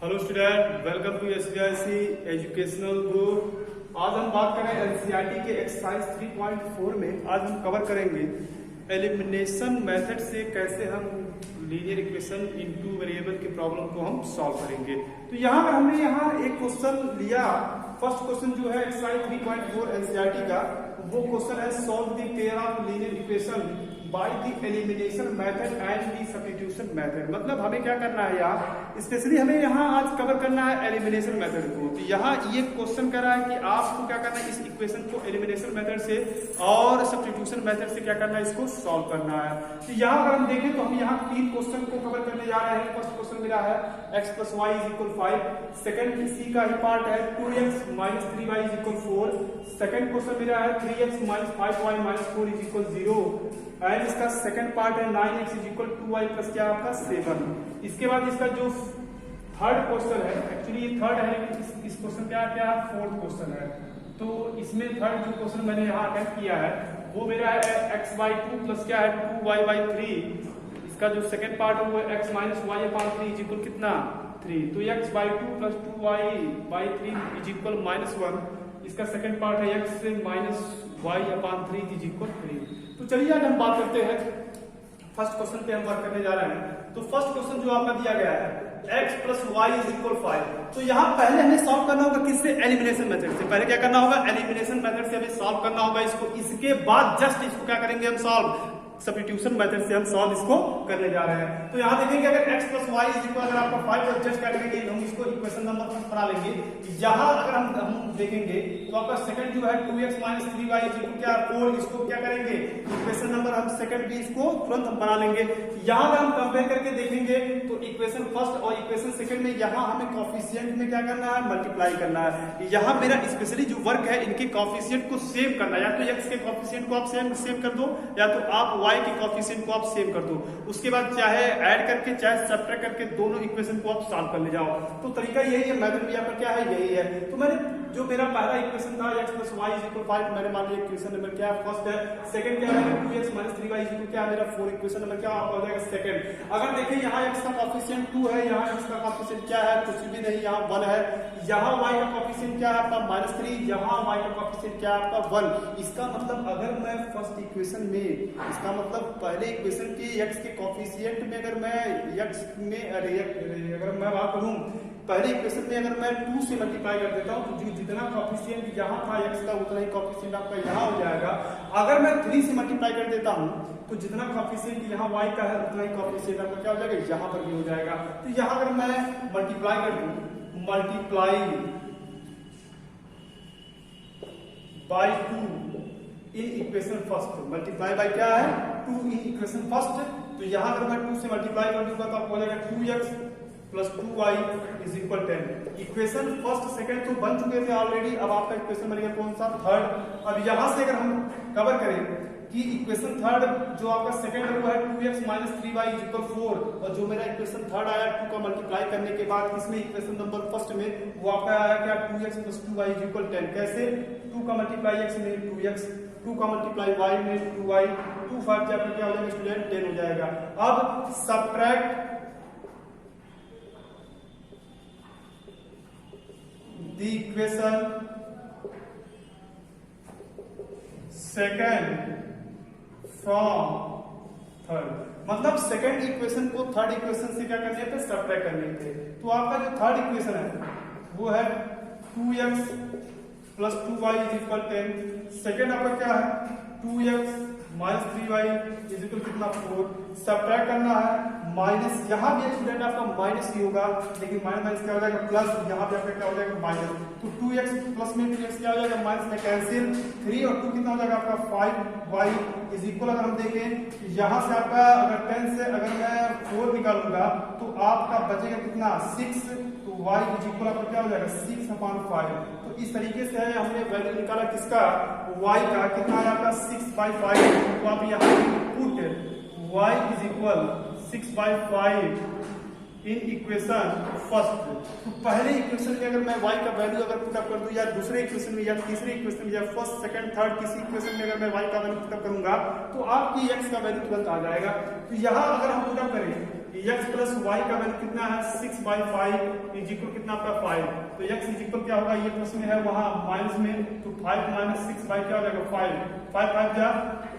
Hello student, welcome to SBIC educational group. आज हम बात करें एनसीईआरटी के एक्सरसाइज 3.4 में। आज हम कवर करेंगे एलिमिनेशन मेथड से कैसे हम लीनियर इक्वेशन इनटू वेरिएबल की प्रॉब्लम को हम सॉल्व करेंगे। तो यहाँ पर हमने यहाँ एक क्वेश्चन लिया। फर्स्ट क्वेश्चन जो है एक्सरसाइज 3.4 एनसीईआरटी का, वो क्वेश्चन है solve the pair of linear equation by the elimination method and the substitution method. मतलब हमें क्या करना है यार, स्पेशली हमें यहाँ आज कवर करना है एलिमिनेशन मेथड को। तो यहाँ ये क्वेश्चन कर रहा है कि आपको क्या करना है, इस इक्वेशन को एलिमिनेशन मेथड से और सब्स्टिट्यूशन मेथड से क्या करना है, इसको सॉल्व करना है। तो यहाँ अगर हम देखें तो हम यहाँ तीन क्वेश्चन को कवर करने जा रहे हैं। फर्स्ट क्वेश्चन मेरा है x + y = 5। सेकंड इसी का ही पार्ट है 2x - 3y = 4। सेकंड क्वेश्चन मेरा है 3x - 5y - 4 = 0। एंड इसका सेकंड पार्ट है 9x = 2y + क्या आपका 7। इसके बाद इसका जो थर्ड क्वेश्चन है, एक्चुअली ये थर्ड है लेकिन इस क्वेश्चन क्या क्या फोर्थ क्वेश्चन है। तो इसमें थर्ड जो क्वेश्चन मैंने यहाँ अटेम्प्ट किया है वो मेरा है x/2 + क्या है 2y/3। इसका जो सेकंड पार्ट है वो x - y/3 = कितना 3। तो x/2 + 2y/3 = -1। इसका सेकंड पार्ट है x - y/3 = 3। तो चलिए आज हम बात करते हैं फर्स्ट क्वेश्चन पे हम बात करने जा रहे हैं। तो फर्स्ट क्वेश्चन जो आपका दिया गया है x + y = 5। तो यहाँ पहले हमें सॉल्व करना होगा किससे, एलिमिनेशन मेथड से। पहले क्या करना होगा, एलिमिनेशन मेथड से हमें सॉल्व करना होगा इसको। इसके बाद जस्ट इसको क्या करेंगे हम, सॉल्व सब्स्टिट्यूशन मेथड से हम सॉल्व इसको करने जा रहे हैं। तो यहाँ देखेंगे अगर x + y = अगर आपका 5 और जस्ट करेंगे हम इसको इक्वेशन नंबर 1 बना लेंगे। यहाँ अगर हम देखेंगे तो आपका सेकंड जो है 2x - 3y = क्या 4। इसको क्या करेंगे, इक्वेशन नंबर हम सेकंड भी इसको तुरंत हम बना लेंगे। यहाँ अगर हम कंपेयर करके देखेंगे तो इक्वेशन फर्स्ट और इक्वेशन सेकंड में यहाँ हमें कॉफिशिएंट में क्या करना है, मल्टीप्लाई करना है। यहाँ मेरा स्पेशली जो वर्क है इनके कॉफिशिएंट को सेम करना है। या तो x के कॉफिशिएंट को आप सेम कर दो, या तो आप y के कॉफिशिएंट को आप सेम कर दो। उसके बाद चाहे ऐड करके चाहे सब्ट्रैक्ट करके दोनों इक्वेशन को आप सॉल्व कर ले जाओ। तो तरीका यही है, मेथड भी आपका क्या है, यही है। तो मैंने जो मेरा पहला इक्वेशन था x + y = 5, मैंने मान लिया इक्वेशन नंबर क्या है, फर्स्ट है। सेकंड क्या है 2x - 3y = क्या मेरा 4, इक्वेशन नंबर क्या हो जाएगा, सेकंड। अगर देखें यहाँ x का कॉफिशिएंट 2 है, यहाँ x का कॉफिशिएंट क्या है, कुछ भी नहीं, यहाँ 1 है। यहाँ y का कॉफिशिएंट क्या है आपका -3, यहाँ y का कॉफिशिएंट क्या है आपका 1। इसका मतलब अगर मैं फर्स्ट इक्वेशन में, इसका मतलब पहले इक्वेशन के x के कॉफिशिएंट में अगर मैं x में अगर मैं बात करूं, पहले इक्वेशन में अगर मैं 2 से मल्टीप्लाई कर देता हूं तो जो जितना कॉफिशिएंट यहाँ था x का उतना ही कॉफिशिएंट आपका यहाँ हो जाएगा। अगर मैं 3 से मल्टीप्लाई कर देता हूं तो जितना कॉफिशिएंट यहाँ y का है उतना ही कॉफिशिएंट आपका क्या हो जाएगा, यहाँ पर भी हो जाएगा। तो यहाँ अगर मैं मल्टीप्लाई कर दूं, multiply by 2 in equation first, multiply by क्या है 2 इन इक्वेशन फर्स्ट। तो यहाँ अगर मैं 2 से मल्टीप्लाई कर दूंगा तो आपको हो जाएगा 2x + 2y = 10। Equation first second तो बन चुके थे ऑलरेडी, अब आपका इक्वेशन बनेगा कौन सा, थर्ड। अब यहाँ से अगर हम कवर करें कि इक्वेशन थर्ड जो आपका सेकंड है वो है 2x - 3y = 4, और जो मेरा इक्वेशन थर्ड आया 2 का मल्टीप्लाई करने के बाद इसमें इक्वेशन नंबर फर्स्ट में वो आपका आया क्या 2x + 2y = 10। कैसे, 2 का मल्टीप्लाई x में 2x, 2 का मल्टीप्लाई y में 2y, 2 5 क्या हो जाएगा स्टूडेंट 10 हो जाएगा। अब subtract the equation second from third. मतलब सेकंड इक्वेशन को थर्ड इक्वेशन से क्या करने थे, सब्ट्रैक्ट करने थे। तो आपका जो थर्ड इक्वेशन है वो है 2x + 2y = 10। सेकंड आपका क्या है 2x - 3y = कितना 4। सब्ट्रैक्ट करना है माइनस, यहाँ भी स्टूडेंट आपका माइनस ही होगा लेकिन माइनस क्या हो जाएगा प्लस, यहाँ पे आपका क्या हो जाएगा माइनस। तो 2x प्लस में 2x क्या हो जाएगा माइनस में कैंसिल, 3 और 2 कितना हो जाएगा आपका 5y = अगर हम देखें यहाँ से आपका अगर 10 से अगर मैं 4 निकालूंगा तो आपका बचेगा कितना 6। तो y = आपका क्या हो जाएगा 6/5। तो इस तरीके से हमने वैल्यू निकाला किसका, y का, कितना है आपका 6/5। तो आप यहाँ पुट y = 6/5 इन इक्वेशन फर्स्ट। तो पहले इक्वेशन में अगर मैं y का वैल्यू अगर पुटअप कर दूं, या दूसरे इक्वेशन में या तीसरे इक्वेशन में या फर्स्ट सेकंड थर्ड किसी इक्वेशन में अगर मैं y का वैल्यू पुटअप करूंगा तो आपकी x का वैल्यू तुरंत आ जाएगा। तो यहाँ अगर हम पुटअप करें x प्लस वाई का वैल्यू कितना है 6/5 इज इक्वल कितना आपका 5। तो x इज इक्वल क्या होगा, ये प्लस में है वहां माइनस में, तो 5 माइनस 6 बाई क्या हो जाएगा 5, 5 5 जा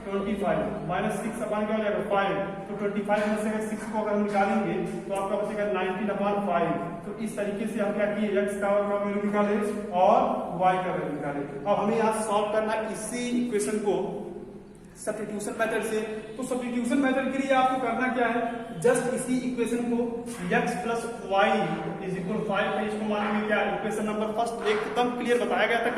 25 माइनस 6 अपन क्या हो जाएगा 5, तो 25 में से अगर 6 को अगर हम निकालेंगे तो आपका बचेगा 19/5। तो इस तरीके से हम क्या किए, x का वैल्यू निकाले और y का वैल्यू निकाले। अब हमें यहाँ सॉल्व करना इसी इक्वेशन को सब्स्टिट्यूशन मेथड से। तो सब्स्टिट्यूशन मेथड के लिए आपको करना क्या है, जस्ट इसी इक्वेशन को x plus y is equal 5 है, इसको मानेंगे क्या इक्वेशन नंबर फर्स्ट। एकदम क्लियर बताया गया था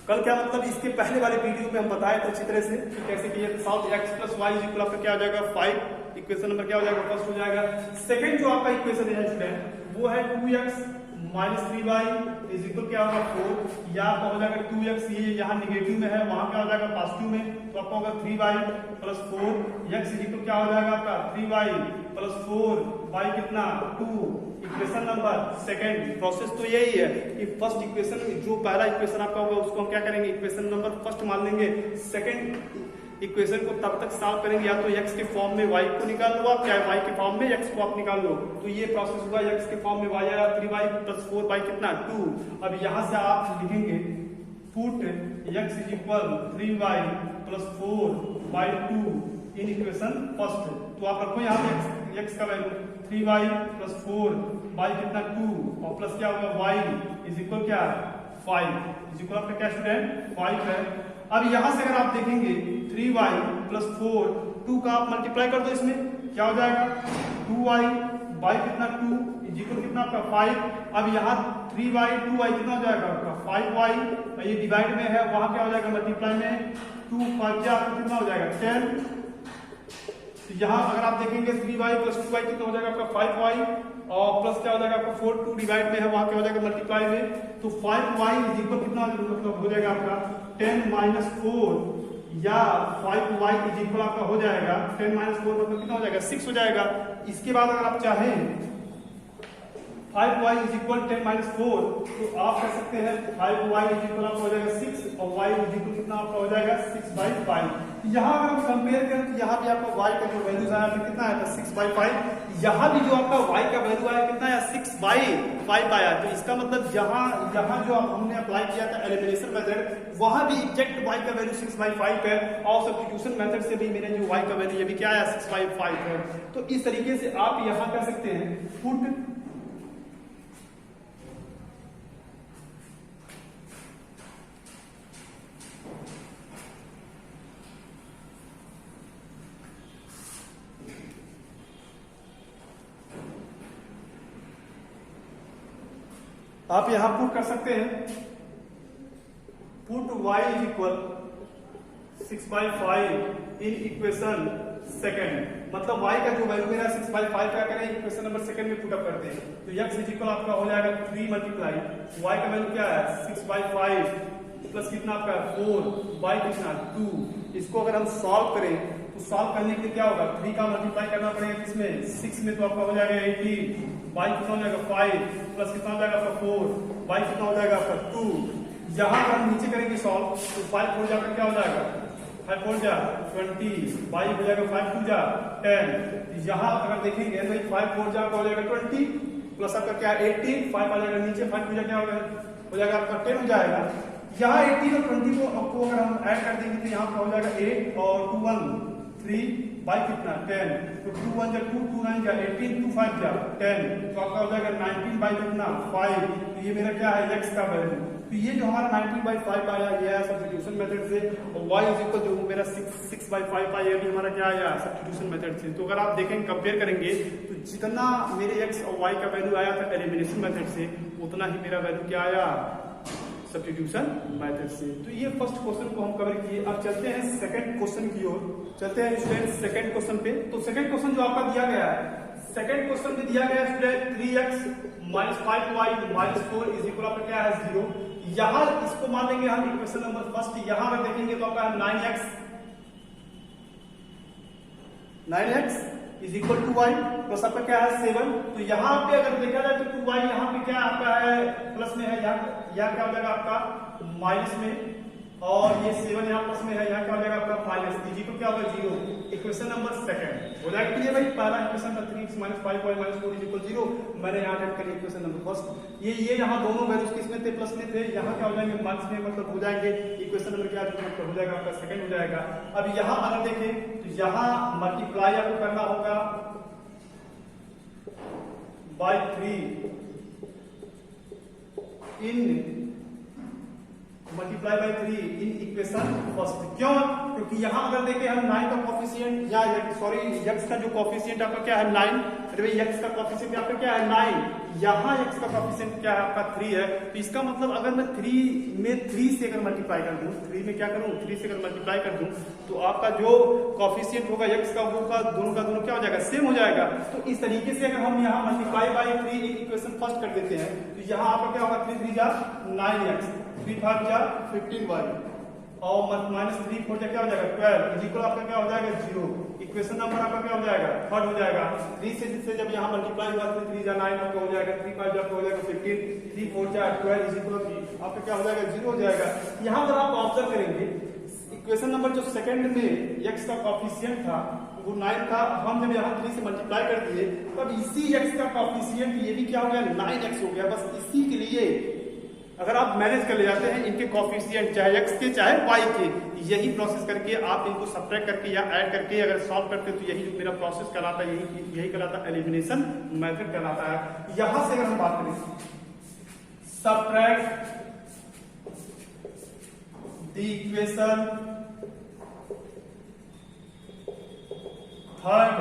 कल क्या मतलब इसके पहले वाले वीडियो में हम बताए थे अच्छी तरह से कि कैसे किए थे solve. x plus y is equal आपका क्या हो जाएगा 5, इक्वेशन नंबर क्या हो जाएगा फर्स्ट हो जाएगा। सेकंड जो आपका इक्वेशन है स्टूडेंट वो है 2x minus 3y is equal क्या होगा 4, या आपका हो जाएगा 2x, ये यहाँ निगेटिव में है वहां क्या हो जाएगा पॉजिटिव में, तो आपका होगा 3y plus 4, x is equal क्या हो जाएगा आपका 3y प्लस 4, y कितना 2। Equation number second. प्रोसेस तो यही है कि फर्स्ट इक्वेशन जो पहला इक्वेशन आपका होगा उसको हम क्या करेंगे इक्वेशन नंबर फर्स्ट मान लेंगे, सेकंड इक्वेशन को तब तक सॉल्व करेंगे या तो x के फॉर्म में y को निकाल लो आप, या y के फॉर्म में x को आप निकाल लो। तो ये प्रोसेस होगा x के फॉर्म में y आया 3y प्लस 4y कितना 2। अब यहां से आप लिखेंगे put x is equal 3y plus 4/2 in equation first. तो आप रखो यहाँ पे x का वैल्यू 3y प्लस 4y कितना 2 और प्लस क्या होगा y इज इक्वल क्या 5 इज इक्वल आपका क्या स्टूडेंट 5 है। अब यहां से अगर आप देखेंगे 3y प्लस 4 2 का आप मल्टीप्लाई कर दो, इसमें क्या हो जाएगा 2y y कितना 2 इज इक्वल कितना आपका 5। अब यहाँ 3y 2y कितना हो जाएगा आपका 5y, ये डिवाइड में है वहां क्या हो जाएगा मल्टीप्लाई में 2 5 कितना हो जाएगा 10। तो यहाँ अगर आप देखेंगे 3y प्लस 2y कितना हो जाएगा आपका 5y और प्लस क्या हो जाएगा आपका 4 2 डिवाइड में है वहां क्या हो जाएगा मल्टीप्लाई में, तो 5y इज इक्वल कितना मतलब हो जाएगा आपका 10 माइनस 4 या 5y इज इक्वल आपका हो जाएगा 10 माइनस 4 मतलब कितना हो जाएगा 6 हो जाएगा। इसके बाद अगर आप चाहें 5y इज इक्वल 10 माइनस 4 तो आप कह सकते हैं 5y इज इक्वल आपका हो जाएगा 6 और y इज इक्वल कितना आपका हो जाएगा 6/5। यहाँ अगर हम कंपेयर करें तो यहाँ भी आपका y का जो वैल्यू आया था कितना आया था 6/5, यहाँ भी जो आपका y का वैल्यू आया कितना आया 6/5 आया। तो इसका मतलब यहाँ जो हमने अप्लाई किया था एलिमिनेशन मेथड वहां भी एग्जैक्ट y का वैल्यू 6/5 है और सब्स्टिट्यूशन मेथड से भी मेरे जो y का वैल्यू ये भी क्या आया 6/5 है। तो इस तरीके से आप यहाँ कर सकते हैं पुट आप यहां पुट कर सकते हैं put y is equal 6/5 in equation second. मतलब y का जो वैल्यू मेरा 6/5 क्या करें इक्वेशन नंबर सेकंड में पुटअप करते हैं, तो x इज इक्वल आपका हो जाएगा 3 मल्टीप्लाई y का वैल्यू क्या है 6/5 प्लस कितना आपका 4 y कितना 2। इसको अगर हम सॉल्व करें तो सॉल्व करने के लिए क्या होगा 3 का मल्टीप्लाई करना पड़ेगा किसमें 6 में, तो आपका हो जाएगा 18 y कितना हो जाएगा 5 प्लस कितना हो जाएगा आपका 4 y कितना हो जाएगा आपका 2। यहाँ अगर हम नीचे करेंगे सॉल्व तो 5 4 जाकर क्या हो जाएगा 5 4 जा 20 y हो जाएगा 5 2 जा 10। यहाँ अगर देखेंगे तो 5 4 जा हो जाएगा 20 प्लस आपका क्या 18 5 आ जाएगा नीचे 5 2 जा क्या हो जाएगा आपका 10 हो जाएगा। यहाँ 18 और 20 को अगर हम ऐड कर देंगे तो यहाँ पर हो जाएगा 8 और 2 1 3 बाई कितना 10, तो 2 1 जा 2 2 9 जा 18 2 5 जा 10, तो आपका हो जाएगा 19 बाई कितना 5। तो ये मेरा क्या है x का वैल्यू। तो ये जो हमारा 19/5 आया ये है सब्स्टिट्यूशन मेथड से, और y इज इक्वल जो मेरा 6/5 आया ये भी हमारा क्या आया सब्स्टिट्यूशन मेथड से। तो अगर आप देखेंगे कंपेयर करेंगे तो जितना मेरे x और y का वैल्यू आया था एलिमिनेशन मेथड से उतना ही मेरा वैल्यू क्या आया सब्स्टिट्यूशन मेथड से। तो ये फर्स्ट क्वेश्चन को हम कवर किए। अब चलते हैं सेकंड क्वेश्चन की ओर, चलते हैं स्टूडेंट सेकंड क्वेश्चन पे। तो सेकंड क्वेश्चन जो आपका दिया गया है सेकंड क्वेश्चन में दिया गया student 3x minus 5y minus 4 is equal आपका क्या है 0। यहाँ इसको मान लेंगे हम इक्वेशन नंबर फर्स्ट। यहाँ अगर देखेंगे तो आपका 9x is equal to y plus आपका क्या है 7। तो यहाँ पे अगर देखा जाए तो 2y यहाँ पे क्या आपका है प्लस में है या क्या हो जाएगा आपका माइनस में, और ये 7 यहाँ प्लस में है, यहाँ क्या हो जाएगा आपका माइनस, इजी को क्या होगा 0। इक्वेशन नंबर सेकंड हो जाएगा क्लियर भाई। पहला इक्वेशन था 3x - 5y - 4 = 0, मैंने यहाँ ऐड करी इक्वेशन नंबर फर्स्ट। ये यहाँ दोनों वैल्यूज किसमें थे, प्लस में थे, यहाँ क्या हो जाएंगे माइनस में, मतलब हो जाएंगे इक्वेशन नंबर क्या हो जाएगा आपका सेकंड हो जाएगा। अब यहाँ अगर देखें तो यहाँ मल्टीप्लाई आपको करना होगा बाय 3 इन मल्टीप्लाई बाय 3 इन इक्वेशन फर्स्ट। क्यों? क्योंकि यहाँ अगर देखें हम 9 का कोफिशिएंट या सॉरी x का जो कोफिशिएंट आपका क्या है 9, अरे x का कोफिशिएंट आपका क्या है 9, यहाँ x का कोफिशिएंट क्या है आपका 3 है। तो इसका मतलब अगर मैं 3 में 3 से अगर मल्टीप्लाई कर दूं, 3 में क्या करूं 3 से अगर मल्टीप्लाई कर दूं तो आपका जो कोफिशिएंट होगा x का वो का दोनों क्या हो जाएगा सेम हो जाएगा। तो इस तरीके से अगर हम यहाँ मल्टीप्लाई बाय 3 इन इक्वेशन फर्स्ट कर देते हैं तो यहाँ आपका क्या होगा 3 3 जा 9x, 3 5 जा 15y और -3 4 क्या हो जाएगा 12 इज इक्वल आपका क्या हो जाएगा 0। इक्वेशन नंबर आपका क्या हो जाएगा थर्ड हो जाएगा। 3 से जिससे जब यहाँ मल्टीप्लाई हुआ 3 3 जा 9 आपका हो जाएगा, 3 5 आपका हो जाएगा 15, 3 4 जा 12 इज इक्वल आपका क्या हो जाएगा 0 हो जाएगा। यहाँ पर आप ऑब्जर्व करेंगे इक्वेशन नंबर जो सेकंड में x का कोफिशिएंट था वो 9 था, हम जब यहाँ 3 से मल्टीप्लाई कर दिए तब इसी x का कोफिशिएंट ये भी क्या हो गया 9x हो गया। बस इसी के लिए अगर आप मैनेज कर ले जाते हैं इनके कोफिशिएंट चाहे x के चाहे y के, यही प्रोसेस करके आप इनको सब्ट्रैक्ट करके या ऐड करके अगर सॉल्व करते तो यही जो मेरा प्रोसेस कहलाता है यही कहलाता है एलिमिनेशन मेथड कहलाता है। यहां से अगर हम बात करें subtract the equation third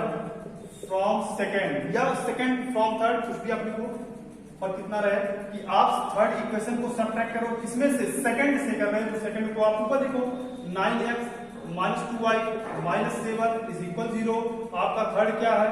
from second या सेकेंड फ्रॉम थर्ड, कुछ भी आप लिखो और कितना रहे कि आप थर्ड इक्वेशन को सब्ट्रैक्ट करो किसमें से सेकंड से कर रहे हैं तो सेकंड को आप ऊपर देखो 9x - 2y - 7 इज इक्वल 0। आपका थर्ड क्या है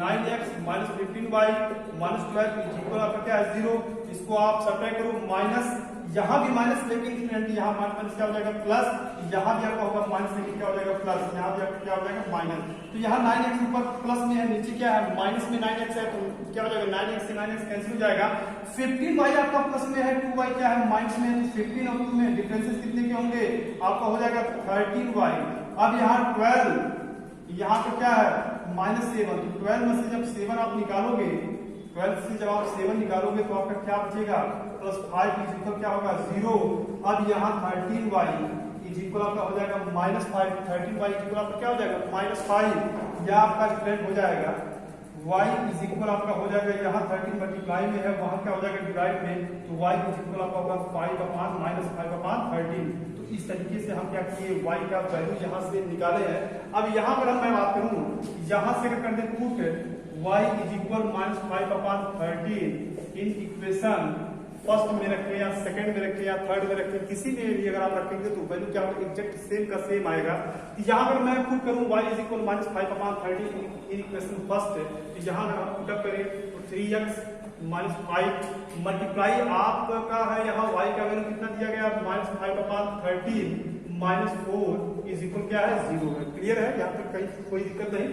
9x - 15y - 12 इज इक्वल आपका क्या है 0। इसको आप सब्ट्रैक्ट करो माइनस, यहाँ भी माइनस लेकिन यहाँ माइनस क्या हो जाएगा प्लस, यहाँ भी आपका होगा माइनस लेकिन क्या हो जाएगा प्लस, यहाँ भी आपका क्या हो जाएगा माइनस। तो यहाँ 9x ऊपर प्लस में है, नीचे क्या है माइनस में 9x है, तो क्या हो जाएगा 9x से 9x कैंसिल हो जाएगा। 15y आपका प्लस में है, 2y क्या है माइनस में है, तो 15 और 2 में डिफरेंसेस कितने के होंगे आपका हो जाएगा 13y। अब यहाँ 12 यहाँ पे क्या है -7, तो 12 में से जब 7 आप निकालोगे 12 से जब आप 7 निकालोगे तो आपका क्या बचेगा +5 इज इक्वल क्या होगा 0। अब यहाँ 13y इज इक्वल आपका हो जाएगा -5, 13y इज इक्वल आपका क्या हो जाएगा -5, या आपका स्टूडेंट हो जाएगा y इज इक्वल आपका हो जाएगा यहाँ 13 मल्टीप्लाई में है वहां क्या हो जाएगा डिवाइड में, तो y इज इक्वल आपका होगा 5/-5/13। तो इस तरीके से हम क्या किए y का वैल्यू यहाँ से निकाले हैं। अब यहाँ पर मैं बात करूँ यहाँ से अगर कर they put y is equal -5/13 in equation first में रखें या सेकंड में रखें या थर्ड में रखें, किसी में भी अगर आप रखेंगे तो वैल्यू क्या होगा एग्जैक्ट सेम का सेम आएगा। तो यहाँ पर मैं पुट करूँ y is equal -5/13 in equation first, तो यहाँ अगर हम पुटअप करें तो 3x - 5 मल्टीप्लाई आपका है यहाँ y का वैल्यू कितना दिया गया -5/13 - 4 इज इक्वल क्या है 0 है। क्लियर है, यहाँ तक कहीं कोई दिक्कत नहीं।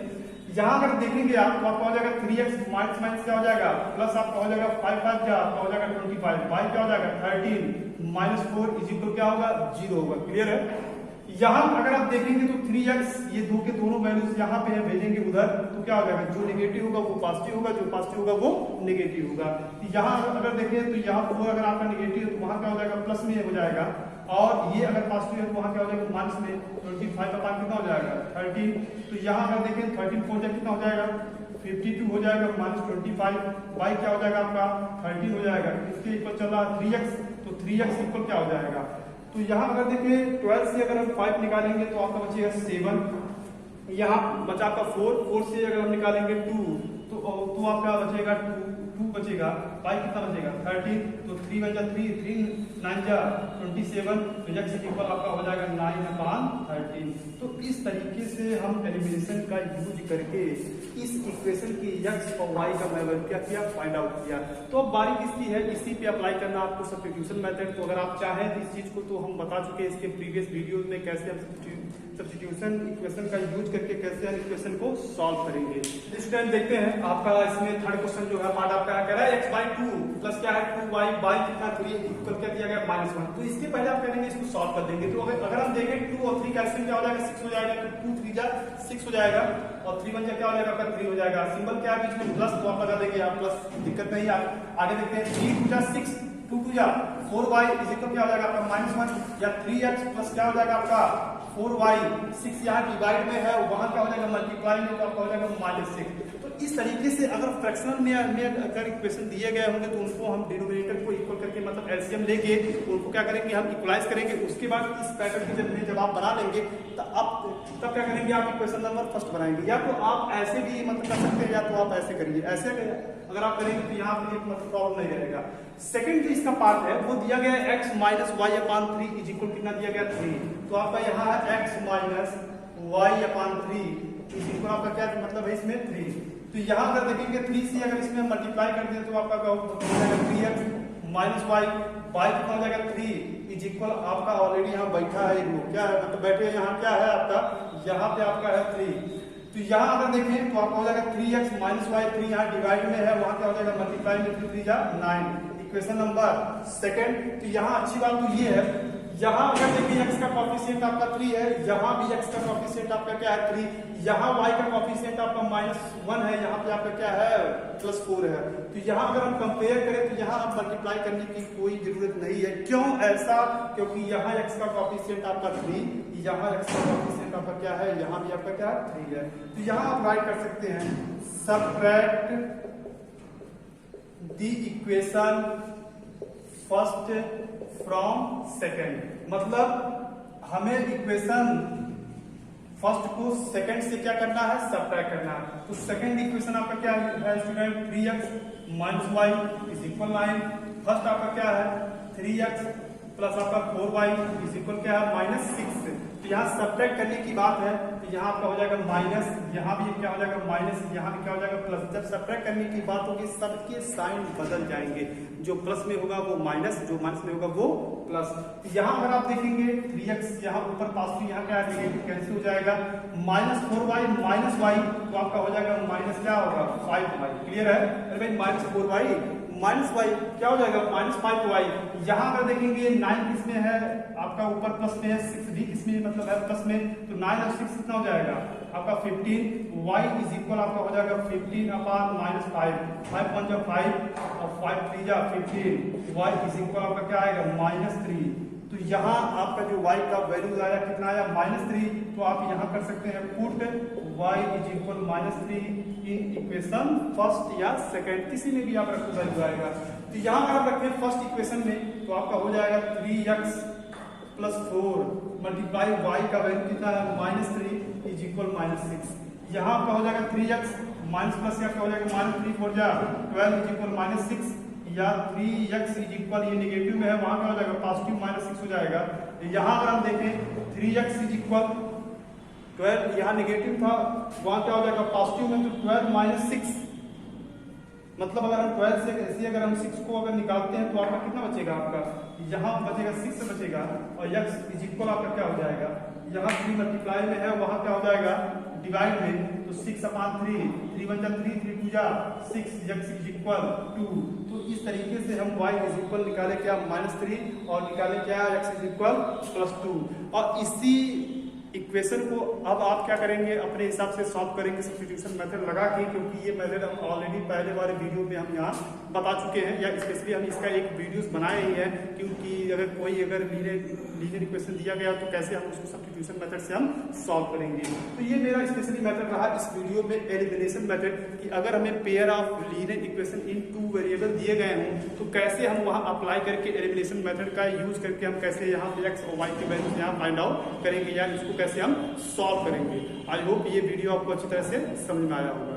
यहाँ अगर देखेंगे आप तो आपका हो जाएगा 3x माइनस क्या हो जाएगा प्लस आपका हो जाएगा 5 5 क्या आपका हो जाएगा 25, y क्या हो जाएगा 13 - 4 इज इक्वल क्या होगा 0 होगा। क्लियर है। यहाँ अगर आप देखेंगे तो 3x ये दो के दोनों वैल्यूज यहाँ पे है, भेजेंगे उधर तो क्या हो जाएगा जो नेगेटिव होगा वो पॉजिटिव होगा, जो पॉजिटिव होगा वो नेगेटिव होगा। यहाँ अगर देखें तो यहाँ वो अगर आपका नेगेटिव है तो वहां क्या हो जाएगा प्लस में हो जाएगा, और ये अगर पॉजिटिव है तो वहां क्या हो जाएगा माइनस में 25 का कितना हो जाएगा 13। तो यहाँ अगर देखें 13 4 कितना हो जाएगा 52 हो जाएगा -25, y क्या हो जाएगा आपका 13 हो जाएगा, इसके इक्वल चल रहा 3x, तो 3x इक्वल क्या हो जाएगा। तो यहाँ अगर देखें 12 से अगर हम 5 निकालेंगे तो आपका बचेगा 7, यहाँ बचा आपका 4 से अगर हम निकालेंगे 2 तो आपका बचेगा 2 बचेगा, y कितना बचेगा 13, तो 3 बचा 3 9 जा 27, तो x इक्वल आपका हो जाएगा 9/13। तो इस तरीके से हम एलिमिनेशन का यूज करके इस इक्वेशन की x और y का वैल्यू क्या किया फाइंड आउट किया। तो अब बारी किसकी है इसी पे अप्लाई करना आपको सब्स्टिट्यूशन मेथड। तो अगर आप चाहें तो इस चीज को तो हम बता चुके हैं इसके प्रीवियस वीडियोज में कैसे हम सब्स्टिट्यूशन इक्वेशन का यूज करके कैसे हम इक्वेशन को सॉल्व करेंगे। स्टूडेंट देखते हैं आपका इसमें थर्ड क्वेश्चन जो है पार्ट आपका कह रहा है x/2 प्लस क्या है 2y, y कितना 3 इक्वल क्या दिया गया -1। तो इसके पहले आप करेंगे इसको सॉल्व कर देंगे। तो अगर हम देखें 2 और 3 कैंसिल क्या हो जाएगा 6 हो जाएगा, तो 2 3 जा 6 हो जाएगा और 3 1 जा क्या हो जाएगा आपका 3 हो जाएगा। सिंबल क्या है बीच में प्लस, तो आप लगा देंगे आप प्लस, दिक्कत नहीं। आप आगे देखते हैं 3 2 जा 6, 2 2 जा 4y इज इक्वल क्या हो जाएगा आपका -1 या 3x प्लस क्या हो जाएगा आपका 4y। 6 यहाँ डिवाइड में है, वहां क्या हो जाएगा मल्टीप्लाई में, तो आपका हो जाएगा -6। तो इस तरीके से अगर फ्रैक्शनल में अगर इक्वेशन दिए गए होंगे तो उनको हम डिनोमिनेटर को इक्वल करके मतलब एलसीएम लेके उनको क्या करेंगे हम इक्वलाइज करेंगे। उसके बाद इस पैटर्न की जब आप बना लेंगे तो आप तब क्या करेंगे आप इक्वेशन नंबर फर्स्ट बनाएंगे। या तो आप ऐसे भी मतलब कर सकते हैं या तो आप ऐसे करिए। ऐसे अगर आप करेंगे तो यहाँ पे मतलब प्रॉब्लम नहीं रहेगा। सेकंड जो इसका पार्ट है वो दिया गया है x minus y upon 3 is equal कितना दिया गया 3। तो आपका यहाँ है x minus y upon 3 is equal आपका क्या मतलब है इसमें 3। तो यहाँ अगर देखेंगे 3 से अगर इसमें मल्टीप्लाई कर दें तो आपका क्या हो जाएगा 3x माइनस वाई, वाई कितना हो जाएगा 3 इज इक्वल आपका ऑलरेडी यहाँ बैठा है क्या है मतलब बैठे यहाँ क्या है आपका यहाँ पे आपका है 3। तो यहाँ अगर देखें तो आपका हो जाएगा 3x माइनस वाई, 3 यहाँ डिवाइड में है, वहां क्या हो जाएगा मल्टीप्लाई में 3 3 जा 9। Equation number second. तो यहाँ अच्छी बात तो ये है, यहाँ अगर देखिए x का कोएफिशिएंट आपका 3 है, यहाँ भी x का कोएफिशिएंट आपका क्या है 3, यहाँ y का कोएफिशिएंट आपका -1 है, यहाँ पे आपका क्या है +4 है। तो यहाँ अगर हम कंपेयर करें तो यहाँ आप मल्टीप्लाई करने की कोई जरूरत नहीं है। क्यों ऐसा? क्योंकि यहाँ x का कोएफिशिएंट आपका 3, यहाँ x का कोएफिशिएंट आपका क्या है, यहाँ भी आपका क्या 3 है। तो यहाँ आप राइट कर सकते हैं subtract the equation first from second. मतलब हमें इक्वेशन फर्स्ट को सेकंड से क्या करना है सबट्रैक्ट करना है। तो सेकंड इक्वेशन आपका क्या है student 3x minus y is equal 9। First आपका क्या है 3x प्लस आपका 4y इज इक्वल क्या है -6। तो यहाँ सबट्रैक्ट करने की बात है तो यहाँ आपका हो जाएगा माइनस, यहाँ भी क्या हो जाएगा माइनस, यहाँ भी क्या हो जाएगा प्लस। जब सबट्रैक्ट करने की बात होगी सबके साइन बदल जाएंगे, जो प्लस में होगा वो माइनस, जो माइनस में होगा वो प्लस। तो यहाँ अगर आप देखेंगे 3x यहाँ ऊपर पास में यहाँ क्या है नेगेटिव कैंसिल हो जाएगा, -4y माइनस वाई तो आपका हो जाएगा माइनस क्या होगा 5y। क्लियर है? अरे भाई -4y माइनस वाई क्या हो जाएगा -5y। यहाँ अगर देखेंगे 9 किसमें है आपका ऊपर प्लस में है, 6 भी किसमें मतलब है प्लस में, तो 9 और 6 कितना हो जाएगा आपका 15। y इज इक्वल आपका हो जाएगा 15 अपान -5, 5 1 जा 5 और 5 3 जा 15, y इज इक्वल आपका क्या आएगा -3। तो यहाँ आपका जो y का वैल्यू आया कितना आया -3। तो आप यहाँ कर सकते हैं पुट y इज इक्वल -3 इन इक्वेशन फर्स्ट या सेकंड, किसी में भी आप रखो वैल्यू आएगा। तो यहाँ अगर आप रखें फर्स्ट इक्वेशन में तो आपका हो जाएगा 3x प्लस 4 मल्टीप्लाई y का वैल्यू कितना है -3 इज इक्वल -6। यहाँ आपका हो जाएगा 3x माइनस प्लस आपका हो जाएगा -3 4 जा 12 इज इक्वल -6 या 3x इज इक्वल ये नेगेटिव में है, वहां क्या हो जाएगा पॉजिटिव -6 हो जाएगा। यहाँ अगर हम देखें 3x इज इक्वल 12, यहाँ नेगेटिव था वहां क्या हो जाएगा पॉजिटिव में, तो 12 -6 मतलब अगर हम 12 से ऐसे अगर हम 6 को अगर निकालते हैं तो आपका कितना बचेगा आपका यहाँ बचेगा 6 से बचेगा और x इज इक्वल आपका क्या हो जाएगा यहाँ 3 मल्टीप्लाई में है, वहां क्या हो जाएगा डिवाइड में, तो 6 अपान 3, 3 1 जा 3, 3 2 जा 6, x इज इक्वल 2। तो इस तरीके से हम y इज इक्वल निकाले क्या -3 और निकाले क्या x इज इक्वल +2। और इसी इक्वेशन को अब आप क्या करेंगे अपने हिसाब से सॉल्व करेंगे सब्स्टिट्यूशन मेथड लगा के, क्योंकि ये मेथड हम ऑलरेडी पहले वाले वीडियो में हम यहाँ बता चुके हैं, या स्पेशली हम इसका एक वीडियोस बनाए ही हैं। क्योंकि अगर कोई लीनियर इक्वेशन दिया गया तो कैसे हम उसको सब्स्टिट्यूशन मेथड से हम सॉल्व करेंगे। तो ये मेरा स्पेशली मेथड रहा इस वीडियो में एलिमिनेशन मेथड, कि अगर हमें pair of linear equation in 2 variable दिए गए हों तो कैसे हम वहाँ अप्लाई करके एलिमिनेशन मेथड का यूज करके हम कैसे यहाँ पे x और y की वैल्यूज यहाँ फाइंड आउट करेंगे या इसको कैसे हम सॉल्व करेंगे। आई होप ये वीडियो आपको अच्छी तरह से समझ में आया होगा।